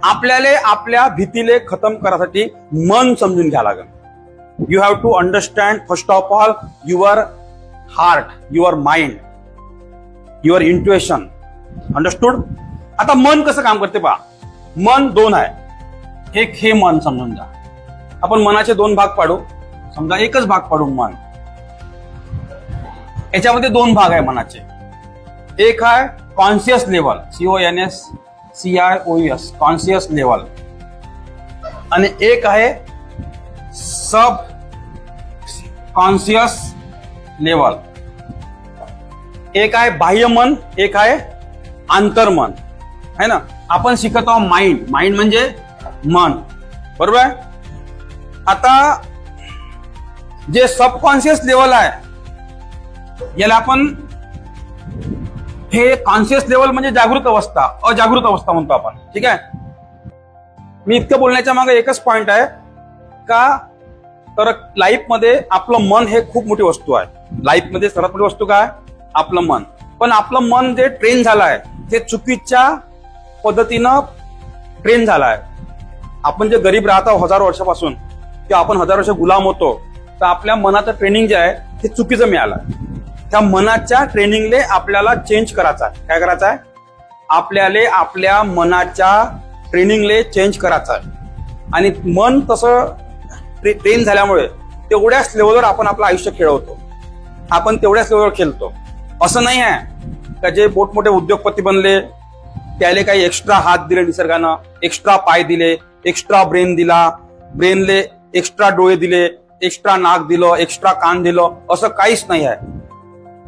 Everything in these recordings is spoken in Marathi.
आपल्याला आपल्या भीतीले खतम करासाठी मन समजून घ्या लागेल. You have to understand first of all your heart, your mind, your intuition. Understood? आता मन कसं काम करते पहा. मन दोन आहे. एक हे मन समजून घ्या. आपण मनाचे दोन भाग पाडू. समजा एकच भाग पाडू मन. याच्यामध्ये दोन भाग आहे मनाचे. एक आहे conscious level, CONSCIOUS, conscious level, आणि एक आहे सब कॉन्शियस लेवल. एक आहे बाह्य मन, एक आहे आंतरमन, है ना. आपण शिकत आहोत माइंड. माइंड म्हणजे मन, बरोबर आहे. आता जे सबकॉन्शियस लेवल आहे याला आपण, हे कॉन्शियस लेवल म्हणजे जागृत अवस्था, अजागृत अवस्था म्हणतो आपण. ठीक आहे. मी इतकं बोलण्याच्या मागे एकच पॉइंट आहे का, तर लाईफमध्ये आपलं मन हे खूप मोठी वस्तू आहे. लाईफमध्ये सर्वात मोठी वस्तू काय? आपलं मन. पण आपलं मन जे ट्रेन झालं आहे ते चुकीच्या पद्धतीनं ट्रेन झालं आहे. आपण जे गरीब राहतो हजारो वर्षापासून, किंवा आपण हजारो वर्ष गुलाम होतो, तर आपल्या मनाचं ट्रेनिंग जे आहे ते चुकीचं मिळालं. त्या मनाच्या ट्रेनिंगले आपल्याला चेंज करायचं आहे. काय करायचं आहे? आपल्याला आपल्या मनाच्या ट्रेनिंगले चेंज करायचं आहे. आणि मन तसं ट्रेन झाल्यामुळे तेवढ्याच लेवलवर आपण आपलं आयुष्य खेळवतो. आपण तेवढ्याच लेवलवर खेळतो. असं नाही आहे का जे मोठमोठे उद्योगपती बनले त्याले काही एक्स्ट्रा हात दिले निसर्गानं, एक्स्ट्रा पाय दिले, एक्स्ट्रा ब्रेन दिला, ब्रेनले एक्स्ट्रा डोळे दिले, एक्स्ट्रा नाक दिलं, एक्स्ट्रा कान दिलं, असं काहीच नाही आहे.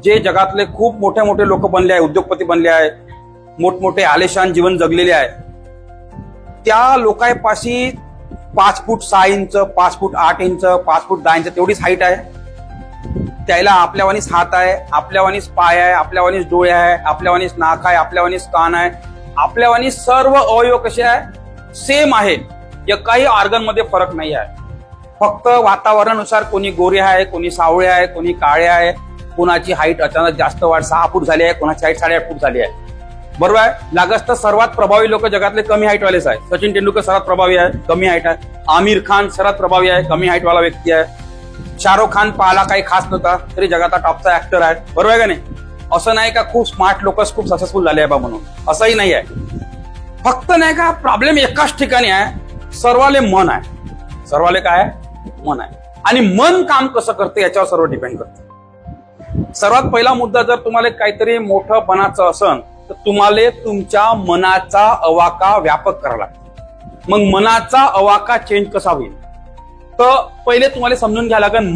जे जगातले खूप मोठे मोठे लोक बनले आहे, उद्योगपती बनले आहे, मोठमोठे आलेशान जीवन जगलेले आहे, त्या लोकांपाशी 5 फूट 6 इंच, 5 फूट 8 इंच, 5 फूट 10 इंच तेवढीच हाईट आहे. त्याला आपल्यावानीच हात आहे, आपल्यावानीच पाय आहे, आपल्यावानीच डोळे आहे, आपल्यावानीच नाक आहे, आपल्यावानीच कान आहे, आपल्यावानी सर्व अवयव कसे आहे? सेम आहे. एकाही ऑर्गन मध्ये फरक नाही आहे. फक्त वातावरणानुसार कोणी गोरे आहे, कोणी सावळे आहे, कोणी काळे आहे, कोणाची हाईट अचानक जास्त वाढ 6 फूट झाली आहे, कोणाची हाईट 8.5 फूट झाली आहे. बरोबर आहे. लागस तर सर्वात प्रभावी लोक जगातले कमी हाईट वालेच आहे. सचिन तेंडुलकर सर्वात प्रभावी आहे, कमी हाईट आहे. आमिर खान सर्वात प्रभावी आहे, कमी हाईट वाला व्यक्ती आहे. शाहरुख खान पाहायला काही खास नव्हता तरी जगाचा टॉपचा ऍक्टर आहे. बरोबर आहे का नाही? असं नाही का खूप स्मार्ट लोक खूप सक्सेसफुल झाले आहे बा म्हणून, असंही नाही आहे. फक्त नाही का प्रॉब्लेम एकाच ठिकाणी आहे, सर्वाले मन आहे. सर्वाले काय आहे? मन आहे. आणि मन काम कसं करते याच्यावर सर्व डिपेंड करते. सर्वात पहिला मुद्दा, जर तुम्हाला काहीतरी मोठं बनायचं असेल तर तुम्हाला तुमच्या मनाचा अवाका व्यापक करावा लागतो. मग मनाचा अवाका चेंज कसा होईल? तर पहिले तुम्हाला समजून घ्यायला लागेल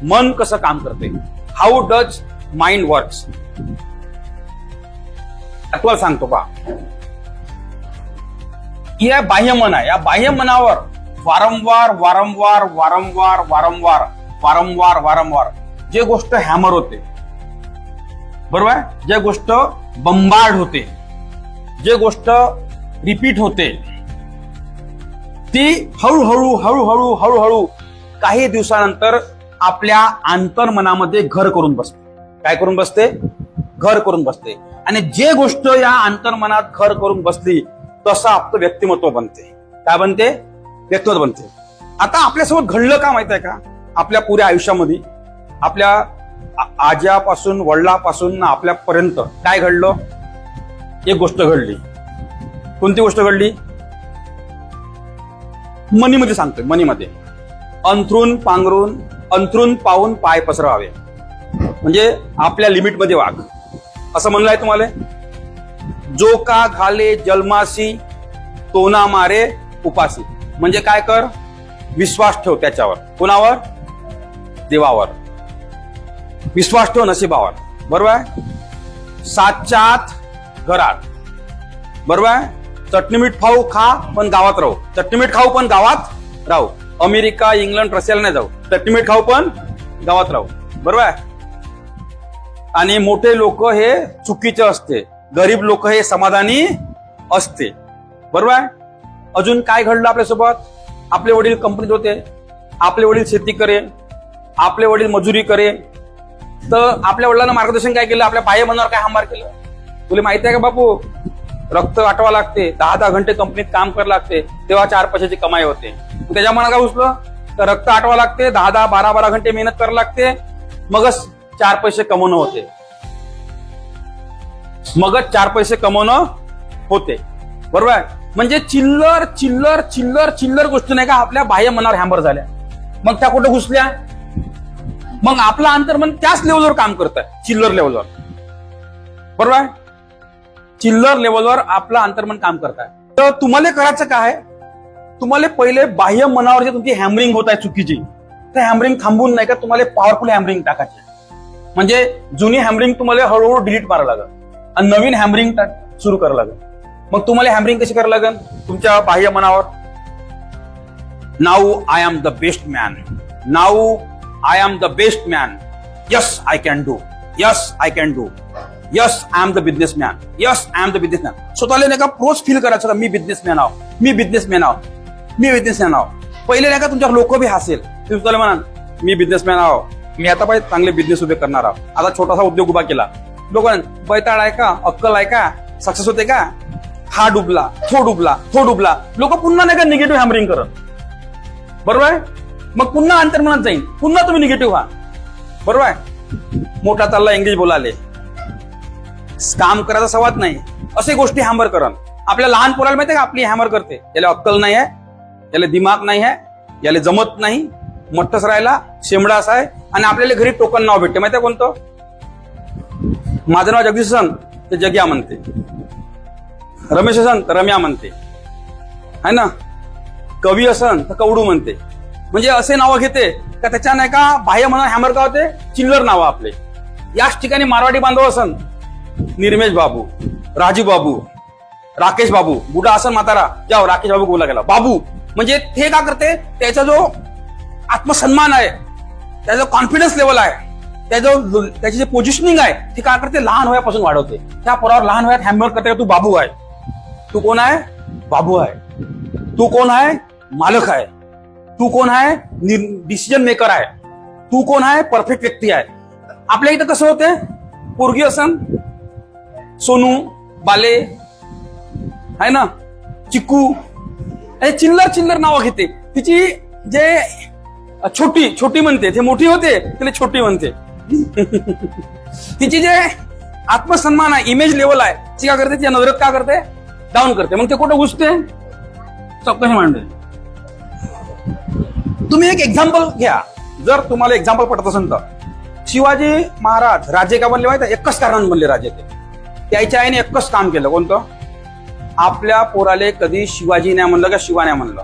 मन कसं काम करते. How does mind works. तुम्हाला सांगतो पहा. हे बाह्य मन आहे. या बाह्य मनावर वारंवार वारंवार वारंवार वारंवार वारंवार वारंवार जे गोष्ट हॅमर होते, बरोबर आहे, जे गोष्ट बंबार्ड होते, जे गोष्ट रिपीट होते, ती हळूहळू हळूहळू हळूहळू काही दिवसानंतर आपल्या आंतरमनामध्ये घर करून बसते. काय करून बसते? घर करून बसते. आणि जे गोष्ट या आंतरमनात घर करून बसली तसं आपलं व्यक्तिमत्व बनते. काय बनते? व्यक्तिमत्व बनते. आता आपल्यासोबत घडलं का माहित आहे का? आपल्या पुऱ्या आयुष्यामध्ये आपल्या आज्यापासून वडिलापासून आपल्यापर्यंत काय घडलं? एक गोष्ट घडली. कोणती गोष्ट घडली? मनीमध्ये सांगतोय. मनीमध्ये अंथरून पाहून पाय पसरावे, म्हणजे आपल्या लिमिटमध्ये वाग, असं म्हणलंय तुम्हाला. जो का घाले जन्मासी तो ना मारे उपासी. म्हणजे काय कर? विश्वास ठेव त्याच्यावर. कोणावर? देवावर. विश्वास ठेव नशिबावर. बरोबर आहे. सातच्या आत घरात. बरोबर आहे. चटणी मीठ खाऊ खा पण गावात राहू. चटणी मीठ खाऊ पण गावात राहू. अमेरिका, इंग्लंड, रशियाला नाही जाऊ. चटणी मीठ खाऊ पण गावात राहू. बरोबर आहे. आणि मोठे लोक हे चुकीचे असते, गरीब लोक हे समाधानी असते. बरोबर आहे. अजून काय घडलं आपल्यासोबत? आपले वडील कंपनीत होते, आपले वडील शेती करे, आपले वडील मजुरी करे, तर आपल्या वडिलांना मार्गदर्शन काय केलं? आपल्या बाह्य मनावर काय हमवार केलं? तुला माहिती आहे का बापू? रक्त आटवा लागते, 10-10 घंटे कंपनीत काम करावं लागते, तेव्हा 4 पैशाची कमाई होते. त्याच्या मनात काय घुसलं तर रक्त आटवा लागते, 10-10, 12-12 घंटे मेहनत करावं लागते, मगच 4 पैसे कमवणं होते. मगच 4 पैसे कमवणं होते. बरोबर आहे. म्हणजे चिल्लर चिल्लर चिल्लर चिल्लर गोष्टी नाही का आपल्या बाह्य मनावर हॅम्बर झाल्या. मग त्या कुठे घुसल्या? मग आपलं अंतर्मन त्याच लेवलवर काम करत आहे, चिल्लर लेवलवर. बरोबर आहे. चिल्लर लेवलवर आपलं अंतर्मन काम करत आहे. तर तुम्हाला करायचं काय? तुम्हाला पहिले बाह्य मनावर जे तुमची हॅमरिंग होत आहे चुकीची, त्या हॅमरिंग थांबवून नाही का तुम्हाला पॉवरफुल हॅमरिंग टाकायची. म्हणजे जुनी हॅमरिंग तुम्हाला हळूहळू डिलीट मारावं लागेल आणि नवीन हॅमरिंग सुरू करावं लागेल. मग तुम्हाला हॅमरिंग कशी करावं लागेल? तुमच्या बाह्य मनावर now I am the best man, now I am the best man, yes I can do, yes I can do, yes I am the businessman, yes I am the businessman. स्वतःला नाही का रोज फील करायचं का मी बिझनेसमॅन आहो, मी बिझनेसमॅन आहो, मी बिझनेसमॅन आहो. पहिले नाही का तुमच्या लोक बी हसेल, तुम्ही स्वतःला म्हणाल मी बिझनेसमॅन आहो, मी आता पाहिजे चांगले बिझनेस उभे करणार आहोत. आता छोटासा उद्योग उभा केला, लोक बैताळ आहे का, अक्कल आहे का, सक्सेस होते का, हा डुबला, तो डुबला, तो डुबला. लोक पुन्हा नाही का निगेटिव्ह हॅमरिंग करत. बरोबर आहे. मग पुन्हा अंतर्मनात जाईल, पुन्हा तुम्ही निगेटिव्ह व्हा. बरोबर आहे. मोठा चालला इंग्लिश बोलाले, काम करायचा संवाद नाही, असे गोष्टी हॅमर करण. आपल्या लहान पोराला माहितीये का आपली हॅमर करते, याला अक्कल नाही आहे, याला दिमाग नाही आहे, याला जमत नाही, मठ्ठच राहिला, शेमडा असा आहे. आणि आपल्याला घरी टोकन नाव भेटते माहितीये कोणतं? माझं नाव जगदीश असन तर जग्या म्हणते, रमेश असन तर रम्या म्हणते, है ना, कवी असन तर कवडू म्हणते. म्हणजे असे नावं घेते का त्याच्या नाही का बाह्य मनावर हॅमर का होते, चिल्लर नावं आपले. याच ठिकाणी मारवाडी बांधव असन निर्मेश बाबू, राजू बाबू, राकेश बाबू, बुडा असन म्हातारा जाओ राकेश बाबू बोला गेला बाबू. म्हणजे ते का करते, त्याचा जो आत्मसन्मान आहे, त्याचा कॉन्फिडन्स लेवल आहे, त्याची जे पोझिशनिंग आहे ते काय करते, लहान वयापासून वाढवते. त्या पोरावर लहान वयात हॅमर करते, तू बाबू आहे, तू कोण आहे, बाबू आहे, तू कोण आहे, मालक आहे, तू कोण आहे, डिसिजन मेकर आहे, तू कोण आहे, परफेक्ट व्यक्ती आहे. आपल्या इथं कसं होते, पोरगी असन सोनू, बाले आहे ना, चिकू, चिल्लर चिल्लर नावं घेते. तिची जे छोटी छोटी म्हणते ते मोठी होते, तिला छोटी म्हणते. तिची जे आत्मसन्मान आहे, इमेज लेवल आहे, ती काय करते, तिच्या नजरेत काय करते, डाऊन करते. मग ते कुठं घुसते, चौकशी मांडते. तुम्ही एक एक्झाम्पल घ्या, जर तुम्हाला एक्झाम्पल पटत असेल तर. शिवाजी महाराज राजे का बनले माहिती, एकच कारणाने बनले राजे. ते त्याच्या आईने एकच काम केलं, कोणतं? आपल्या पोराले कधी शिवाजी नाही म्हणलं का शिवा नाही म्हणलं.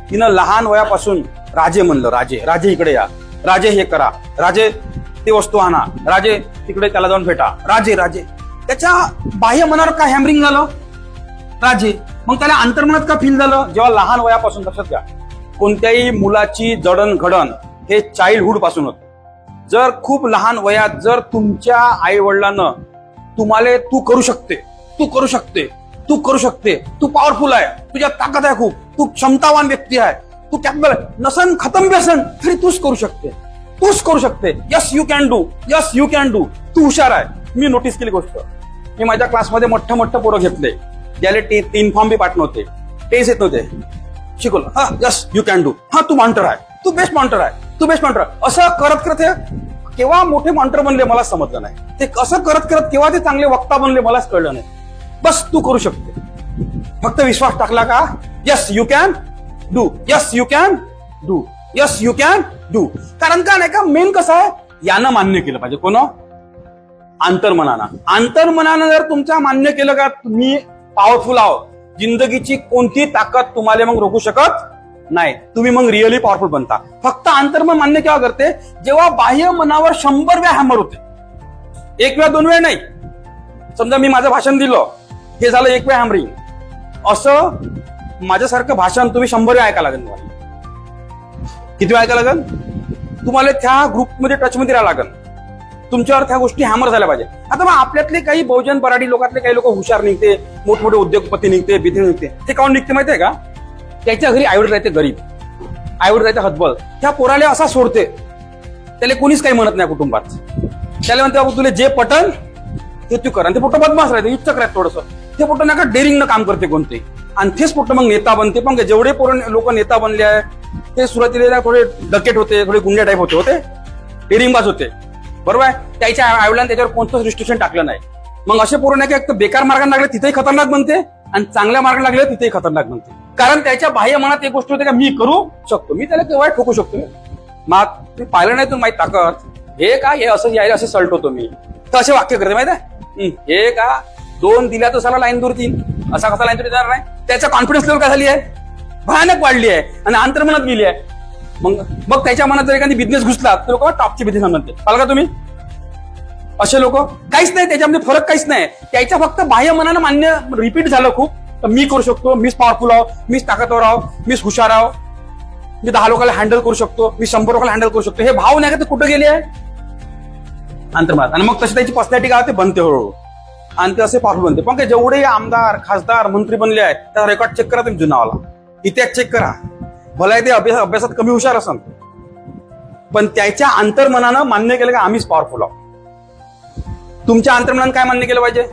तिनं लहान वयापासून राजे म्हणलं, राजे राजे इकडे या, राजे हे करा, राजे ते वस्तू आणा, राजे तिकडे त्याला जाऊन भेटा, राजे राजे. त्याच्या बाह्य मनावर काय हॅमरिंग झालं, राजे. मग त्याला अंतर्मनात का फील झालं, जेव्हा लहान वयापासून. लक्षात घ्या, कोणत्याही मुलाची जडण घडण हे चाइल्डहुड पासून होतं. जर खूप लहान वयात जर तुमच्या आई वडिलांना तुम्हाला तू करू शकते, तू करू शकते, तू करू शकते, तू पॉवरफुल आहे, तुझ्यात ताकद आहे खूप, तू क्षमतावान व्यक्ती आहे, तू कॅपेबल नसन, खतम बी असन तरी तूच करू शकते, तूच करू शकते, yes you can do, yes you can do, तू हुशार आहे. मी नोटीस केली गोष्ट, मी माझ्या क्लासमध्ये मोठं पोरं घेतले, ज्याला 3 फॉर्म बी पाठ नव्हते, टेस्ट येत नव्हते, शिकवलं, हा यस यू कॅन डू, हा तू मॉन्टर आहे, तू बेस्ट मॉन्टर आहे, तू बेस्ट मॉन्टर. असं करत करत केव्हा मोठे मॉन्टर बनले मलाच समजलं नाही. ते असं करत करत केव्हा ते चांगले वक्ता बनले मलाच कळलं नाही. बस तू करू शकते, फक्त विश्वास टाकला का, yes you can do, yes you can do, yes you can do. कारण का नाही का, मेन कसं आहे, यानं मान्य केलं पाहिजे. कोण? अंतर्मनानं. अंतर्मनानं जर तुमच्या मान्य केलं का तुम्ही पॉवरफुल आहोत, जिंदगीची कोणती ताकद तुम्हाला मग रोखू शकत नाही, तुम्ही मग रिअली पॉवरफुल बनता. फक्त अंतर्मन मान्य केव्हा करते, जेव्हा बाह्य मनावर 100 वेळा हॅमर होते. 1 वेळा 2 वेळा नाही. समजा मी माझं भाषण दिलं, हे झालं 1 वेळा हॅमरिंग. असं माझ्यासारखं भाषण तुम्ही 100 वेळा ऐकायला लागेल. तुम्हाला किती वेळा ऐकायला लागेल? तुम्हाला त्या ग्रुपमध्ये टचमध्ये राहावं लागेल, तुमच्यावर त्या गोष्टी हॅमर झाल्या पाहिजे. आता मग आपल्यातले काही बहुजन पराठी लोकातले काही लोक हुशार निघते, मोठमोठे उद्योगपती निघते, बिथे निघते. ते काऊन निघते माहितीये का? त्याच्या घरी आईवडील राहते गरीब, आईवडील राहते हतबल. त्या पोराला असा सोडते, त्याला कोणीच काही म्हणत नाही कुटुंबात. त्याला म्हणते बाबा तुला जे पटन ते तू कर. आणि ते पोट बदमाश राहते, इच्छक राहते थोडंसं. ते पोट नका डेअरिंगनं काम करते कोणते, आणि तेच पोट मग नेता बनते. पण जेवढे लोक नेता बनले आहे ते सुरुवातीला थोडे डकेट होते, थोडे गुंडे टाईप होते डेअरिंगबाज होते, बरोबर आहे. त्याच्या आईवडिलांनी त्याच्यावर कोणतंच रिस्ट्रिक्शन टाकलं नाही. मग असे पोरं नाही की बेकार मार्गाने लागले तिथेही खतरनाक बनते, आणि चांगल्या मार्गाने लागले तिथेही खतरनाक बनते. कारण त्याच्या बाह्य मनात एक गोष्ट होते का मी करू शकतो, मी त्याला केव्हा ठोकू शकतो. मग तुम्ही पाहिलं नाही तुम्ही माहित ताकद हे का, हे असं यायला असं सल्ट होतो मी, तर असे वाक्य करते माहिती आहे. हे का 2 दिल्या तर साला लाईन दूरतील, असा कसा लाईन दूर देणार नाही. त्याचा कॉन्फिडन्स लेवल काय झाली आहे, भयानक वाढली आहे आणि अंतर्मनात गेली आहे. मग त्याच्या मनात जर एखादी बिझनेस घुसला तर लोक टॉपची बिझनेस म्हणते. पाहिलं का तुम्ही असे लोक, काहीच नाही त्याच्यामध्ये फरक, काहीच नाही. त्याच्या फक्त बाह्य मनानं मान्य रिपीट झालं खूप, तर मी करू शकतो, मीच पॉवरफुल आहो, मीच ताकदवर आहो, मीच हुशार आहो, मी 10 लोकांना हँडल करू शकतो, मी 100 लोकांना हँडल करू शकतो. हे भाव नाही का ते कुठं गेले आहे अंतर्मनात, आणि मग तशी त्याची पर्सनॅलिटी काय ते बनते हळूहळू, आणि ते असे पॉवरफुल बनते. पण जेवढे आमदार खासदार मंत्री बनले आहेत त्या रेकॉर्ड चेक करा तुम्ही जुनावाला, इतिहास चेक करा. भला ते अभ्यासात कमी हुशार असन, पण त्याच्या अंतर्मनानं मान्य केलं का आम्हीच पॉवरफुल आहोत. तुमच्या अंतर्मनानं काय मान्य केलं पाहिजे,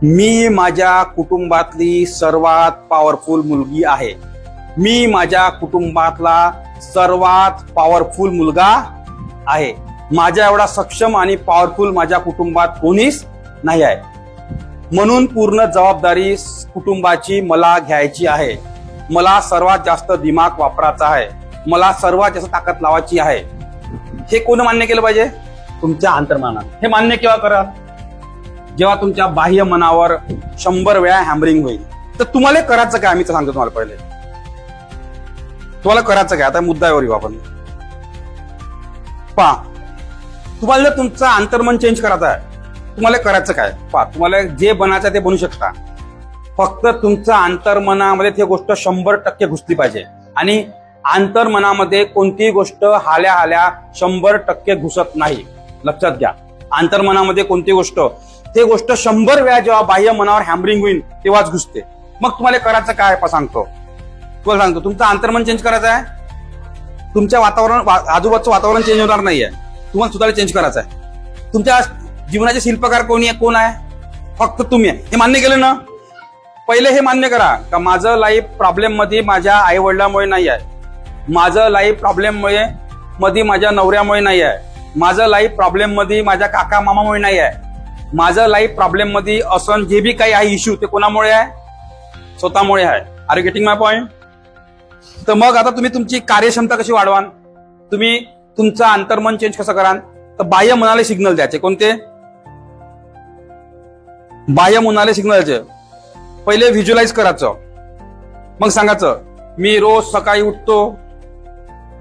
मी माझ्या कुटुंबातली सर्वात पॉवरफुल मुलगी आहे, मी माझ्या कुटुंबातला सर्वात पॉवरफुल मुलगा आहे, माझ्या एवढा सक्षम आणि पॉवरफुल माझ्या कुटुंबात कोणीच नाही आहे, म्हणून पूर्ण जबाबदारी कुटुंबाची मला घ्यायची आहे, मला सर्वात जास्त दिमाग वापरायचा आहे, मला सर्वात जास्त ताकद लावायची आहे. हे कोण मान्य केलं पाहिजे, तुमच्या अंतर्मनानं. हे मान्य केव्हा करा, जेव्हा तुमच्या बाह्य मनावर 100 वेळा हॅमरिंग होईल. तर तुम्हाला करायचं काय, मी तर सांगतो तुम्हाला. पहिले तुम्हाला करायचं काय, आता मुद्द्यावर येऊ आपण. पहा, तुम्हाला जर तुमचं अंतर्मन चेंज करायचं आहे, तुम्हाला करायचं काय, पहा, तुम्हाला जे बनायचं ते बनू शकता. फक्त तुमचं अंतर्मनामध्ये ती गोष्ट 100% घुसली पाहिजे. आणि अंतर्मनामध्ये कोणतीही गोष्ट हाल्या 100% घुसत नाही, लक्षात घ्या. अंतर्मनामध्ये कोणती गोष्ट, ते गोष्ट 100 वेळा जेव्हा बाह्य मनावर हॅमरिंग होईल तेव्हाच घुसते. मग तुम्हाला करायचं काय सांगतो, तुम्हाला सांगतो. तुमचं अंतर्मन चेंज करायचं आहे, तुमच्या वातावरण आजूबाजूचं वातावरण चेंज होणार नाहीये, तुम्हाला स्वतःला चेंज करायचं आहे. तुमच्या जीवनाचे शिल्पकार कोण आहे, फक्त तुम्ही आहे. हे मान्य केलं ना. पहिले हे मान्य करा का माझं लाईफ प्रॉब्लेम मध्ये माझ्या आई वडिलांमुळे नाही आहे, माझं लाईफ प्रॉब्लेम मध्ये माझ्या नवऱ्यामुळे नाही आहे, माझं लाईफ प्रॉब्लेम मध्ये माझ्या काका मामामुळे नाही आहे, माझं लाईफ प्रॉब्लेम मध्ये असं जे बी काही आहे इश्यू ते कोणामुळे आहे, स्वतःमुळे आहे. Are you getting my point. तर मग आता तुम्ही तुमची कार्यक्षमता कशी वाढवाल, तुम्ही तुमचं अंतर्मन चेंज कसं कराल, तर बाह्य मनाला सिग्नल द्यायचे. कोणते बाह्य मनाला सिग्नल द्यायचे, पहिले व्हिज्युअलाइज करायचं, मग सांगायचं मी रोज सकाळी उठतो,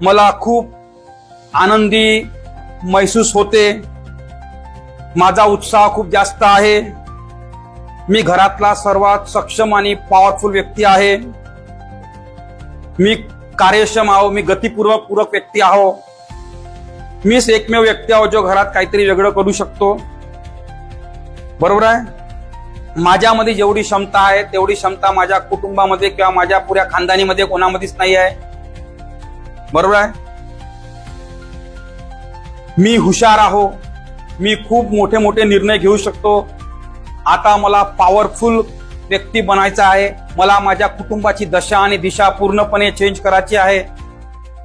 मला खूप आनंदी महसूस होते, माझा उत्साह खूप जास्त आहे, मी घरातला सर्वात सक्षम आणि पॉवरफुल व्यक्ती आहे, मी कार्यक्षम आहो, मी गतिपूर्वक व्यक्ती आहो, मीच एकमेव व्यक्ती आहो जो घरात काहीतरी वेगळं करू शकतो, बरोबर आहे. माझ्यामध्ये जेवढी क्षमता आहे तेवढी क्षमता माझ्या कुटुंबामध्ये किंवा माझ्या पुऱ्या खानदानीमध्ये कोणामध्येच नाही आहे, बरोबर आहे. मी हुशार आहो, मी खूप मोठे मोठे निर्णय घेऊ शकतो, आता मला पॉवरफुल व्यक्ती बनायचं आहे, मला माझ्या कुटुंबाची दशा आणि दिशा पूर्णपणे चेंज करायची आहे.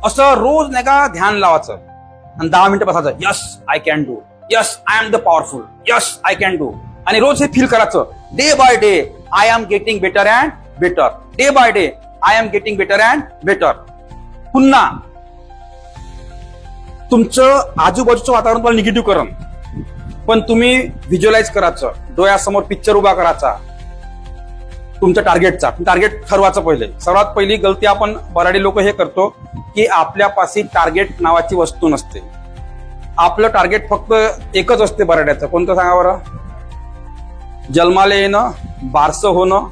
असं रोज नाही का ध्यान लावायचं आणि 10 मिनिटं बसायचं. Yes I can do, yes I am the powerful, yes I can do. आणि रोज हे फील करायचं, day by day I am getting better and better, day by day I am getting better and better. पुन्हा तुमचं आजूबाजूचं वातावरण तुम्हाला निगेटिव्ह करण, पण तुम्ही व्हिज्युअलाइज करायचं, डोळ्यासमोर पिक्चर उभा करायचा तुमच्या टार्गेटचा. टार्गेट ठरवायचं पहिले. सर्वात पहिली गलती आपण बराडी लोक हे करतो की आपल्यापाशी टार्गेट नावाची वस्तू नसते. आपलं टार्गेट फक्त एकच असते बराड्याचं. कोणतं सांगा बरं, जन्माला येणं, बारसं होणं,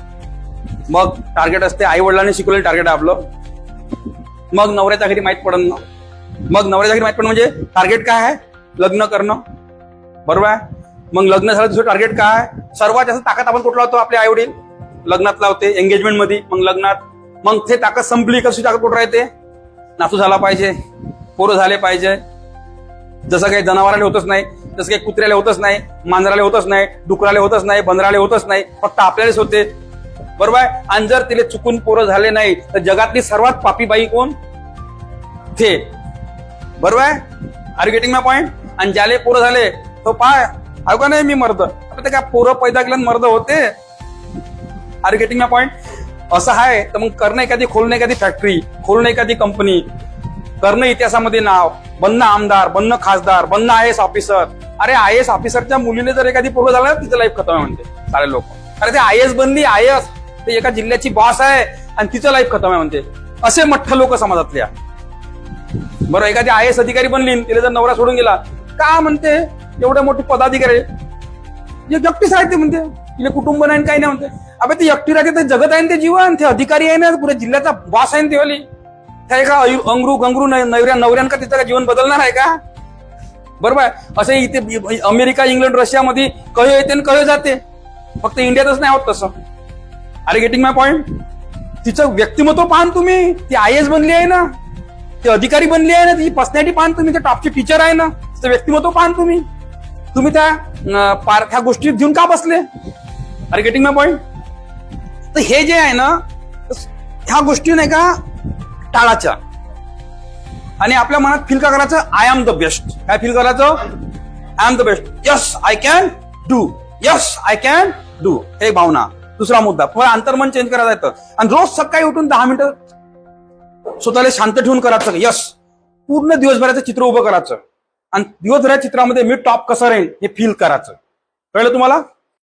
मग टार्गेट असते आई वडिलांनी शिकवलेलं टार्गेट आहे आपलं, मग नवऱ्याच्या घरी माहित पडणं, मग नवऱ्याच्या घरी माहित पडणं म्हणजे टार्गेट काय आहे, लग्न करणं, बरोबर आहे. मग लग्न झालं दुसरं टार्गेट काय आहे, सर्वात जास्त ताकद आपण कुठला होतो, आपले आई वडील लग्नात लावते, एंगेजमेंट मध्ये, मग लग्नात, मग ते ताकद संपली, कशी ताकद कुठं राहते, नातू झाला पाहिजे, पोरं झाले पाहिजे, जसं काही जनावरांनी होतच नाही. जसं काही कुत्र्याला होतच नाही, मांजराला होतच नाही, डुकराला होतच नाही, बंदराला होतच नाही, फक्त आपल्यालाच होते. बरोबर आहे. आणि जर तिला चुकून पोरं झाले नाही तर जगातली सर्वात पापी बाई कोण? ते. बरोबर आहे. R getting my point. आणि ज्याले पोरं झाले तो पाय अहो का नाही मी मर्द. आता काय पोरं पैदा केल्यानं मर्द होते? R getting my point. असं आहे तर मग करणं एखादी, खोलणं एखादी फॅक्टरी, खोलणं एखादी कंपनी, करणं इतिहासामध्ये नाव, बनणं आमदार, बनणं खासदार, बनणं IAS ऑफिसर. अरे IAS ऑफिसरच्या मुलीने जर एखादी पोरं झाला तिचं लाईफ खतम आहे म्हणते सारे लोक. अरे ते IAS बनली, IAS ते एका जिल्ह्याची बॉस आहे आणि तिचं लाईफ खतम आहे म्हणते. असे मठ्ठ लोक समाजातल्या. बरं, एखादी IAS अधिकारी बनली, तिला जर नवरा सोडून गेला का म्हणते एवढे मोठे पदाधिकारी एकटीच राहते म्हणते, तिला कुटुंब नाही काही नाही म्हणते. अबे ते एकटी राहते ते जगत आहे ना ते जीवन. ते अधिकारी आहे ना, पुऱ्या जिल्ह्याचा बॉस आहे ना तेवाली. काय का अंगरू गंगरू नवऱ्यान का तिचं जीवन बदलणार आहे का? बरोबर. असे इथे अमेरिका, इंग्लंड, रशियामध्ये कहे येते आणि कहे जाते. फक्त इंडियातच नाही होत तसं. अरे गेटिंग माय पॉइंट. तिचं व्यक्तिमत्व पाहन तुम्ही, ती IAS बनली आहे ना, ती अधिकारी बनली आहे ना, तिची पर्सनॅलिटी पाहन तुम्ही, ते टॉपची टीचर आहे ना, तिचं व्यक्तिमत्व पाहन तुम्ही. तुम्ही त्या गोष्टी घेऊन का बसले? अरे गेटिंग माय पॉइंट. तर हे जे आहे ना, ह्या गोष्टी नाही का टाळाच्या आणि आपल्या मनात फील का करायचं? I am the best. काय फील करायचं? I am the best. Yes I can do. Yes I can do. हे भावना. दुसरा मुद्दा, थोडं अंतर्मन चेंज करायचं येतं आणि रोज सकाळी उठून 10 मिनिटं स्वतःला शांत ठेवून करायचं. यस. पूर्ण दिवसभराचं चित्र उभं करायचं आणि दिवसभराच्या चित्रामध्ये मी टॉप कसं राहील हे फील करायचं. कळलं तुम्हाला?